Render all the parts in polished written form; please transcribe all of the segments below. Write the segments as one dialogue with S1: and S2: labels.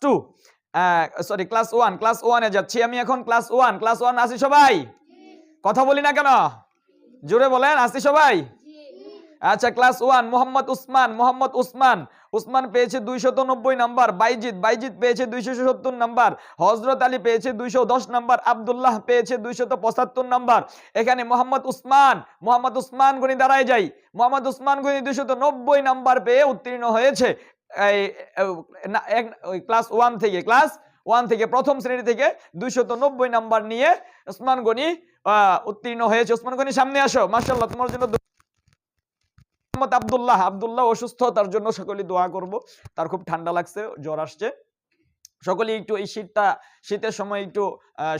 S1: Two, sorry class one, class ওয়ানে যাচ্ছি আমি এখন। ক্লাস ওয়ান, ক্লাস ওয়ান আছি সবাই? কথা বলি না কেন? জোরে বলেন, আছি সবাই? আচ্ছা, ক্লাস ওয়ান। মোহাম্মদ উসমান, মোহাম্মদ উসমান, উসমান পেয়েছে 290 নাম্বার। বাইজিদ, বাইজিদ পেয়েছে 270 নাম্বার। হযরত আলী পেয়েছে 210 নাম্বার। আব্দুল্লাহ পেয়েছে 275 নাম্বার। এখানে মোহাম্মদ উসমান, মোহাম্মদ উসমান গনি দাঁড়ায় যাই। মোহাম্মদ উসমান গনি 290 নাম্বার পেয়ে উত্তীর্ণ হয়েছে ক্লাস ওয়ান থেকে, ক্লাস ওয়ান থেকে, প্রথম শ্রেণী থেকে 290 নাম্বার নিয়ে উসমান গনি উত্তীর্ণ হয়েছে। উসমান গনি সামনে আসো, মাশাআল্লাহ, তোমার জন্য। আব্দুল্লাহ, আব্দুল্লাহ অসুস্থ, তার জন্য সকলে দোয়া করব। তার খুব ঠান্ডা লাগছে, জ্বর আসছে। সকলেই একটু এই শীতের সময় একটু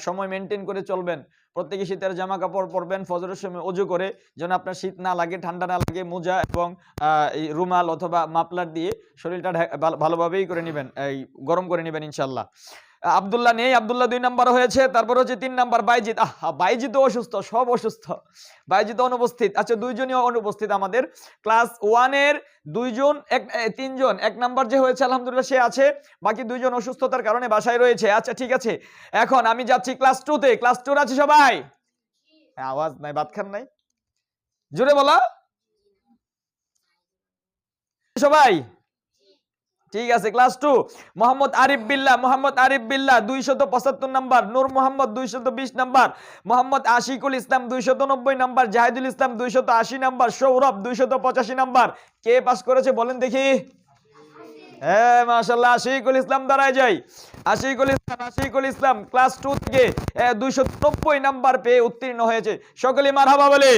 S1: সময় মেনটেন করে চলবেন। প্রত্যেকে শীতের জামা কাপড় পরবেন, ফজরের সময় ওযু করে, যেন আপনার শীত না লাগে, ঠান্ডা না লাগে। মোজা এবং এই রুমাল অথবা মাফলার দিয়ে শরীরটা ভালোভাবেই করে নেবেন, এই গরম করে নেবেন ইনশাআল্লাহ। আব্দুল্লাহ নেই, আব্দুল্লাহ 2 নাম্বার হয়েছে। তারপর হচ্ছে 3 নাম্বার বাইজিদ। বাইজিদ অসুস্থ, সব অসুস্থ, বাইজিদ অনুপস্থিত। আচ্ছা, 2 জনই অনুপস্থিত আমাদের। ক্লাস ওয়ানের 2 জন, 3 জন, 1 নাম্বার যে হয়েছে আলহামদুলিল্লাহ সে আছে, বাকি 2 জন অসুস্থতার কারণে বাসায় রয়েছে। আচ্ছা ঠিক আছে, এখন আমি যাচ্ছি ক্লাস 2 তে। ক্লাস 2 আছে সবাই? আওয়াজ নাই, ভাত খান নাই? জোরে বলা সবাই? ঠিক আছে, ক্লাস 2। মোহাম্মদ আরিফ বিল্লাহ, মোহাম্মদ আরিফ বিল্লাহ 275 নাম্বার। নূর মোহাম্মদ 220 নাম্বার। মোহাম্মদ আশিকুল ইসলাম 290 নাম্বার। জাহিদুল ইসলাম 280 নাম্বার। সৌরভ 285 নাম্বার। কে পাস করেছে বলেন দেখি? হ্যাঁ মাশাআল্লাহ, আশিকুল ইসলাম দাঁড়ায় যাই। আশিকুল ইসলাম, আশিকুল ইসলাম ক্লাস 2 থেকে 290 নাম্বার পেয়ে উত্তীর্ণ হয়েছে। সকলে মারহাবা বলে।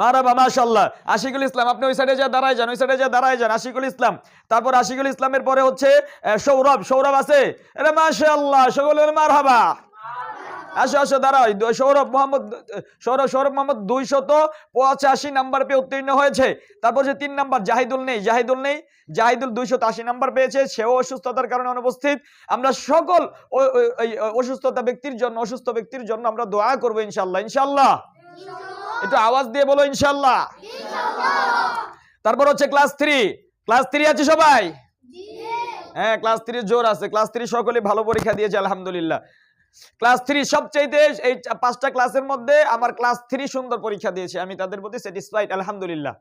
S1: মারহাবা, মাশাআল্লাহ। আশিকুল ইসলাম, আপনি ওই সাইডে যা দাঁড়ায় যান, ওই সাইডে যা দাঁড়ায় যান। আশিকুল ইসলাম, তারপর আশিকুল ইসলামের পরে হচ্ছে সৌরভ। সৌরভ আছে? আরে মাশাআল্লাহ, সকলে মারহাবা। আসো আসো, দাঁড়াও। সৌরভ মোহাম্মদ, সৌরভ মোহাম্মদ 285 নাম্বার পেয়ে উত্তীর্ণ হয়েছে। তারপর যে 3 নাম্বার জাহিদুল নেই, জাহিদুল নেই, জাহিদুল 280 নাম্বার পেয়েছে, সেও অসুস্থতার কারণে অনুপস্থিত। আমরা সকল অসুস্থতা ব্যক্তির জন্য, অসুস্থ ব্যক্তির জন্য আমরা দোয়া করবো ইনশাআল্লাহ। ইনশাআল্লাহ, একটু আওয়াজ দিয়ে বলো ইনশাআল্লাহ। তারপর হচ্ছে ক্লাস 3। ক্লাস 3 আছে সবাই? হ্যাঁ, ক্লাস 3 জোর আছে। ক্লাস 3 সকলে ভালো পরীক্ষা দিয়েছে আলহামদুলিল্লাহ। ক্লাস 3 সবচাইতে, এই 5টা ক্লাসের মধ্যে আমার ক্লাস 3 সুন্দর পরীক্ষা দিয়েছে, আমি তাদের প্রতি স্যাটিসফাইড আলহামদুলিল্লাহ।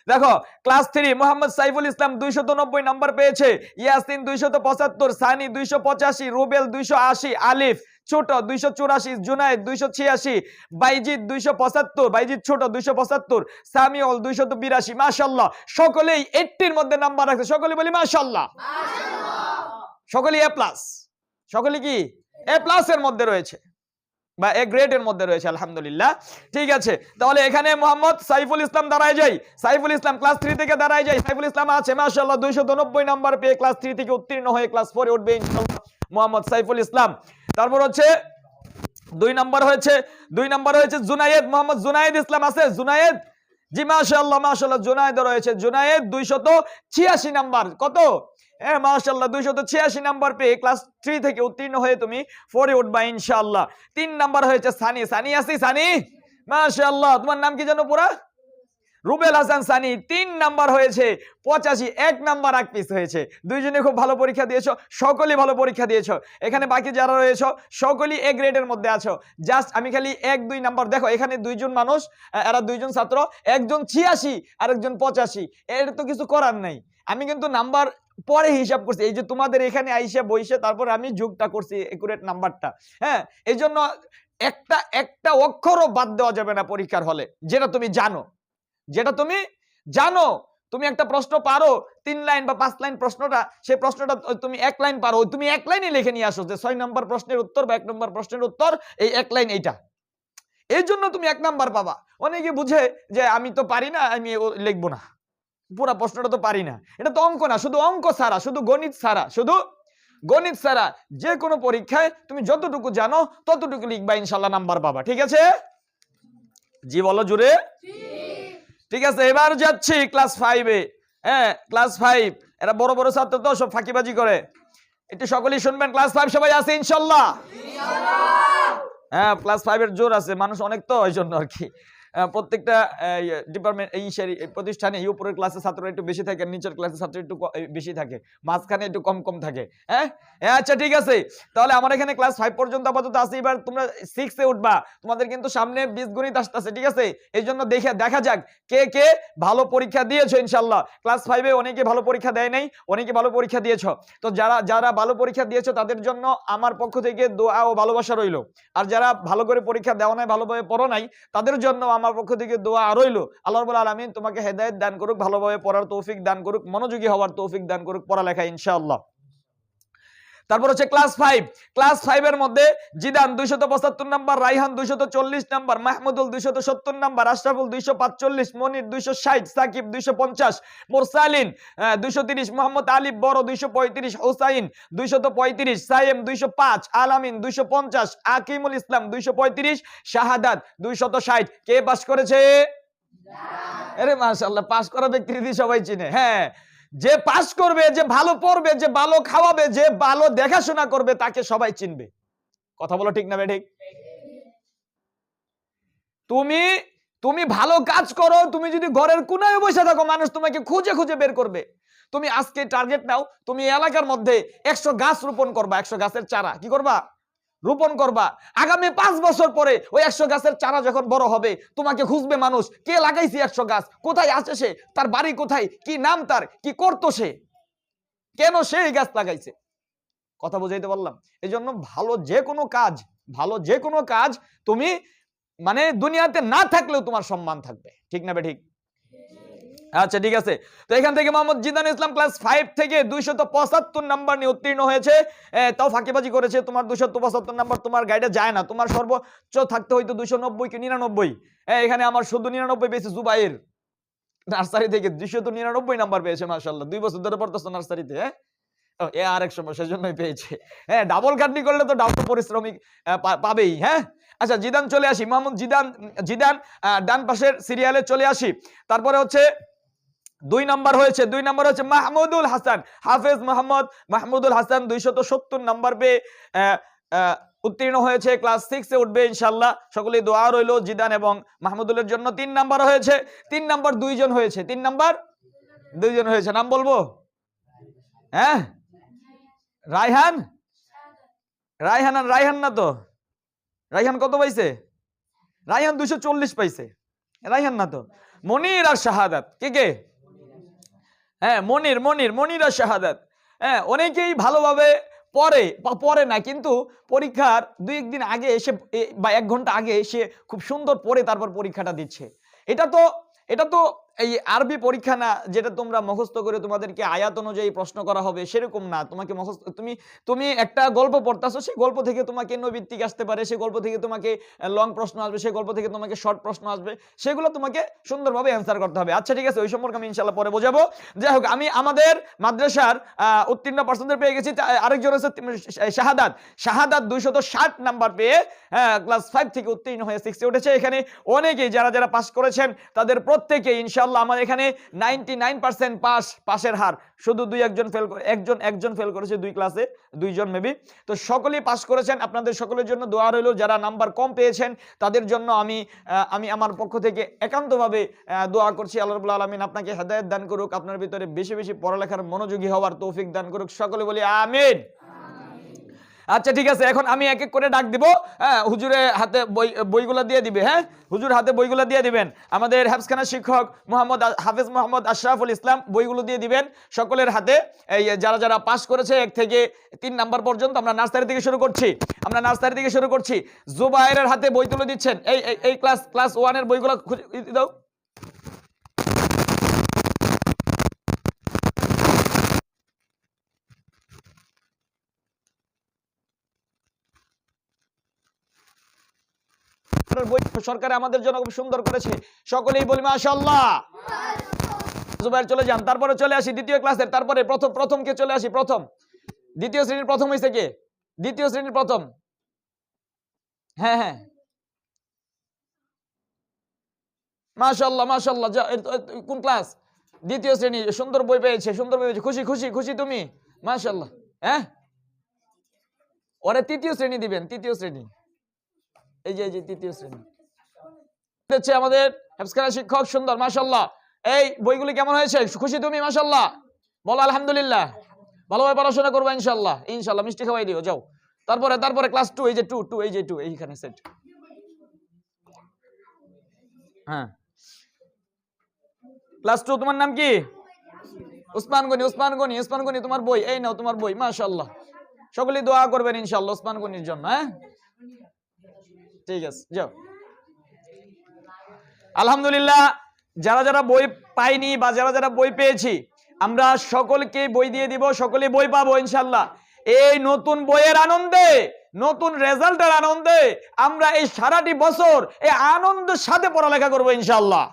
S1: দেখো, ক্লাস 3 মোহাম্মদ সাইফুল ইসলাম 290 নাম্বার পেয়েছে। ইয়াসিন 275, সানি 285, রুবেল 280, আলিফ ছোট 284, জুনায়েদ 286, বাইজিদ 275, বাইজিদ ছোট 275, সামিউল 282। মাশাআল্লাহ, সকলেই 80 এর মধ্যে নাম্বার রাখছে। সকলে বলি মাশাআল্লাহ, মাশাআল্লাহ। সকলেই এ প্লাস, সকলে কি এ প্লাস এর মধ্যে রয়েছে বা এ গ্রেড এর মধ্যে রয়েছে আলহামদুলিল্লাহ। ঠিক আছে, তাহলে এখানে মোহাম্মদ সাইফুল ইসলাম দাঁড়ায় যাই। সাইফুল ইসলাম ক্লাস 3 থেকে দাঁড়ায় যাই। সাইফুল ইসলাম আছে মাশাআল্লাহ 290 নাম্বার পেয়ে ক্লাস 3 থেকে উত্তীর্ণ হয়ে ক্লাস 4 এ উঠবে ইনশাআল্লাহ মোহাম্মদ সাইফুল ইসলাম। তারপর হচ্ছে 2 নাম্বার হয়েছে, 2 নাম্বার হয়েছে জুনায়েদ, মোহাম্মদ জুনায়েদ ইসলাম আছে? জুনায়েদ, জি মাশাআল্লাহ, মাশাআল্লাহ, জুনায়েদ রয়েছে। জুনায়েদ 286 নাম্বার। কত? হ্যাঁ মাশাআল্লাহ, 286 নাম্বার পেয়ে ক্লাস 3 থেকে উত্তীর্ণ হয়ে তুমি 4 এ উঠবা ইনশাআল্লাহ। 3 নাম্বার হয়েছে সানি। সানি আসি? সানি মাশাআল্লাহ, তোমার নাম কি জানো পুরা? রুবেল হাসান সানি। 3 নাম্বার হয়েছে 85, 1 নাম্বার এক পিস হয়েছে। দুইজনে খুব ভালো পরীক্ষা দিয়েছো, সকলেই ভালো পরীক্ষা দিয়েছো। এখানে বাকি যারা রয়েছো সকলেই এ গ্রেডের মধ্যে আছো। জাস্ট আমি খালি 1-2 নাম্বার, দেখো এখানে 2 জন মানুষ, এরা 2 জন ছাত্র, একজন 86 আর একজন 85, এর তো কিছু করার নাই। আমি কিন্তু নাম্বার পরে হিসাব করছি, এই যে তোমাদের এখানে আইসা বইসে তারপর আমি যোগটা করছি একুরেট নাম্বারটা। হ্যাঁ, এই জন্য একটা অক্ষরও বাদ দেওয়া যাবে না পরীক্ষার হলে, যেটা তুমি জানো, যেটা তুমি জানো। তুমি একটা প্রশ্ন পারো 3 লাইন বা 5 লাইন প্রশ্নটা, সেই প্রশ্নটা তুমি 1 লাইন পারো, তুমি 1 লাইনে লিখে নিয়ে আসো যে 6 নম্বর প্রশ্নের উত্তর বা 1 নম্বর প্রশ্নের উত্তর এই 1 লাইন এইটা। এই জন্য তুমি 1 নাম্বার পাবা। অনেকে বুঝে যে আমি তো পারি না, আমি লিখবো না, পুরো প্রশ্নটা তো পারি না। এটা তো অঙ্ক না, শুধু অঙ্ক ছাড়া, শুধু গণিত ছাড়া, শুধু গণিত ছাড়া যে কোনো পরীক্ষায় তুমি যতটুকু জানো ততটুকু লিখবা, ইনশাআল্লাহ নাম্বার পাবা। ঠিক আছে? জি বলো জুড়ে। ঠিক আছে, এবার যাচ্ছি ক্লাস 5 এ। হ্যাঁ, ক্লাস 5, এরা বড় বড় ছাত্র তো, সব ফাঁকিবাজি করে। একটু সকলেই শুনবেন। ক্লাস 5 সবাই আছে ইনশাআল্লাহ? হ্যাঁ, ক্লাস 5 এর জোর আছে, মানুষ অনেক তো, এই জন্য আর কি। প্রত্যেকটা ডিপার্টমেন্ট এই প্রতিষ্ঠানে এই উপরের ক্লাসে ছাত্র একটু বেশি থাকে, নিচের ক্লাসে ছাত্র একটু বেশি থাকে, মাঝখানে একটু কম কম থাকে। হ্যাঁ, আচ্ছা ঠিক আছে। তাহলে আমার এখানে ক্লাস 5 পর্যন্ত আপাতত আছে। এবার তোমরা 6 এ উঠবা, তোমাদের কিন্তু সামনে বীজগণিত আসতেছে, ঠিক আছে? এই জন্য দেখা যাক কে কে ভালো পরীক্ষা দিয়েছো। ইনশাআল্লাহ ক্লাস 5 এ অনেকে ভালো পরীক্ষা দেয় নাই, অনেকে ভালো পরীক্ষা দিয়েছো। তো যারা ভালো পরীক্ষা দিয়েছো তাদের জন্য আমার পক্ষ থেকে দোয়া ও ভালোবাসা রইলো। আর যারা ভালো করে পরীক্ষা দেওয়া নাই, ভালোভাবে পড়ো নাই, তাদের জন্য আমার পক্ষ থেকে দোয়া রইলো। আল্লাহ রাব্বুল আলামিন তোমাকে হেদায়েত দান করুক, ভালোভাবে পড়ার তৌফিক দান করুক, মনোযোগী হওয়ার তৌফিক দান করুক পড়ালেখায় ইনশাআল্লাহ। তারপর হচ্ছে ক্লাস 5 এর মধ্যে Zidane 275 number, Raihan 240 number, Mahmudul 270 number, Ashraful 245, মনির 260, সাকিব 250, মুরসালিন 230, মোহাম্মদ আলিফ বড় 235, হুসাইন 235, সাইম 205, আলামিন 250, আকিমুল ইসলাম 235, শাহাদাত 260। কে পাস করেছে? আরে মাশাআল্লাহ, পাস করা ব্যক্তি সবাই চিনে। হ্যাঁ, যে পাস করবে, যে ভালো পড়বে, যে ভালো খাওয়াবে, যে ভালো দেখাশোনা করবে, তাকে সবাই চিনবে। কথা বলো ঠিক না বেঠিক? তুমি ভালো কাজ করো, তুমি যদি ঘরের কোনায় বসে থাকো, মানুষ তোমাকে খুঁজে খুঁজে বের করবে। তুমি আজকে টার্গেট নাও, তুমি এলাকার মধ্যে 100 গাছ রোপণ করবা, 100 গাছের চারা কি করবা? রোপণ করবা। আগামী 5 বছর পরে ওই 100 গাছের চারা যখন বড় হবে, তোমাকে খুঁজবে মানুষ, কে লাগাইছে 100 গাছ, কোথায় আছে সে, তার বাড়ি কোথায়, কি নাম তার, কি করতো সে, কেন সে এই গাছ লাগাইছে। কথা বুঝাইতে পারলাম? এই জন্য ভালো যে কোনো কাজ তুমি মানে দুনিয়াতে না থাকলেও তোমার সম্মান থাকবে, ঠিক না ঠিক? আচ্ছা ঠিক আছে। তো এখান থেকে মোহাম্মদ জিদান ইসলাম ক্লাস 5 থেকে 275 নাম্বার নিয়ে উত্তীর্ণ হয়েছে। তাও ফাঁকিবাজি করেছে, তোমার 275 নাম্বার তোমার গাইডে যায় না, তোমার সর্বোচ্চ থাকতে হয়তো 290 কি 99। এখানে আমার শুধু 99 পেয়েছে জুবাইর, নার্সারি থেকে 299 নাম্বার পেয়েছে। মাশাআল্লাহ, 2 বছর ধরে পড়তেছো নার্সারিতে। আরেক সমস্যা, সেজন্যই পেয়েছে। ডাবল খাটনি করলে তো ডাবল পরিশ্রমিক পাবেই। হ্যাঁ, আচ্ছা জিদান চলে আসি, মোহাম্মদ জিদান ডান পাশের সিরিয়ালে চলে আসি। তারপরে হচ্ছে 2 নাম্বার হয়েছে মাহমুদুল হাসান, হাফেজ মাহমুদুল হাসান 270 নাম্বার পেয়ে উত্তীর্ণ হয়েছে, ক্লাস 6 এ উঠবে ইনশাআল্লাহ। সকলেই দোয়া রইল জিদান এবং মাহমুদুলের জন্য। 3 নাম্বার হয়েছে, 3 নাম্বার 2 জন হয়েছে, 3 নাম্বার 2 জন হয়েছে। নাম বলবো? হ্যাঁ, রায়হান না তো, রায়হান কত পাইছে? রায়হান 240 পাইছে, রায়হান না তো। মনির আর শাহাদাত, কে? হ্যাঁ, মনির আর শাহাদাত। হ্যাঁ, অনেকেই ভালোভাবে পড়ে না, কিন্তু পরীক্ষার 2-1 দিন আগে এসে বা 1 ঘন্টা আগে এসে খুব সুন্দর পড়ে তারপর পরীক্ষাটা দিচ্ছে। এটা তো এই আরবি পরীক্ষা না, যেটা তোমরা মুখস্থ করে তোমাদেরকে আয়াত অনুযায়ী প্রশ্ন করা হবে, সেরকম না। তোমাকে মুখস্থ, তুমি একটা গল্প পড়তাছো, সেই গল্প থেকে তোমাকে নৈবিত্তিক আসতে পারে, সেই গল্প থেকে তোমাকে লং প্রশ্ন আসবে, সেই গল্প থেকে তোমাকে শর্ট প্রশ্ন আসবে, সেগুলো তোমাকে সুন্দরভাবে অ্যান্সার করতে হবে। আচ্ছা ঠিক আছে, ওই সম্পর্কে আমি ইনশাআল্লাহ পরে বোঝাবো। যাই হোক, আমি আমাদের মাদ্রাসার উত্তীর্ণ পার্সেন্টেজ পেয়ে গেছি। আরেকজন হচ্ছে শাহাদাত 260 নাম্বার পেয়ে ক্লাস 5 থেকে উত্তীর্ণ হয়ে 6 এ উঠেছে। এখানে অনেকেই যারা পাস করেছেন তাদের প্রত্যেকে ইনশাআল্লাহ আমার এখানে 99% পাসের হার। শুধু 2-1 ফেল করে, একজন ফেল করেছে 2 ক্লাসে, 2 জন মেবি। তো সকলেই পাস করেছেন। আপনাদের সকলের জন্য দোয়া রইল। যারা নাম্বার কম পেয়েছেন তাদের জন্য আমি আমার পক্ষ থেকে একান্তভাবে দোয়া করছি, আল্লাহ রাব্বুল আলামিন আপনাকে হেদায়েত দান করুক, আপনার ভিতরে বেশি বেশি পড়ালেখার মনোযোগী হওয়ার তৌফিক দান করুক। সকলে বলি আমিন। আচ্ছা ঠিক আছে, এখন আমি এক এক করে ডাক দিব। হুজুরের হাতে বইগুলো দিয়ে দিবে। হ্যাঁ, হুজুর হাতে বইগুলো দিয়ে দিবেন। আমাদের হাফেজখানার শিক্ষক হাফেজ মোহাম্মদ আশরাফুল ইসলাম বইগুলো দিয়ে দিবেন সকলের হাতে। এই যারা পাস করেছে 1 থেকে 3 নাম্বার পর্যন্ত, আমরা নার্সারি থেকে শুরু করছি। জুবাইরের হাতে বই তুলে দিচ্ছেন। এই ক্লাস 1 এর বইগুলো দাও। সরকার আমাদের জন্য খুব সুন্দর করেছে, সকলেই বলি মাশাআল্লাহ। জুবাইর চলে যান। তারপরে চলে আসি দ্বিতীয় ক্লাসের, তারপরে প্রথম কে চলে আসি। দ্বিতীয় শ্রেণীর প্রথম হইছে কে? দ্বিতীয় শ্রেণীর প্রথম। হ্যাঁ, মাশাআল্লাহ। কোন ক্লাস? দ্বিতীয় শ্রেণী। সুন্দর বই পেয়েছে। খুশি তুমি? মাশাআল্লাহ। হ্যাঁ, ওরে তৃতীয় শ্রেণী দিবেন, তৃতীয় শ্রেণী। এই যে তৃতীয় শ্রেণী। হচ্ছে আমাদের হেফজখানা শিক্ষক, সুন্দর মাশাআল্লাহ। এই বইগুলি কেমন হয়েছে? খুশি তুমি? মাশাআল্লাহ বলো আলহামদুলিল্লাহ। ভালোভাবে পড়াশোনা করবে ইনশাআল্লাহ, ইনশাআল্লাহ। মিষ্টি খাওয়াই দিও, যাও। তারপরে ক্লাস 2, এই যে 2 এই যে 2 এইখানে সেট। হ্যাঁ, ক্লাস 2 তোমার নাম কি? উসমান গনি তোমার বই, এই নাও তোমার বই। মাশাআল্লাহ, সকলেই দোয়া করবেন ইনশাআল্লাহ উসমান গনির জন্য। হ্যাঁ, ঠিক আছে, যাও। আলহামদুলিল্লাহ, যারা যারা বই পাইনি বা যারা যারা বই পেয়েছি, আমরা সকলকে বই দিয়ে দিব, সকলে বই পাবো ইনশাআল্লাহ। এই নতুন বইয়ের আনন্দে, নতুন রেজাল্টের আনন্দে আমরা এই সারাটি বছর এই আনন্দের সাথে পড়ালেখা করবো ইনশাআল্লাহ।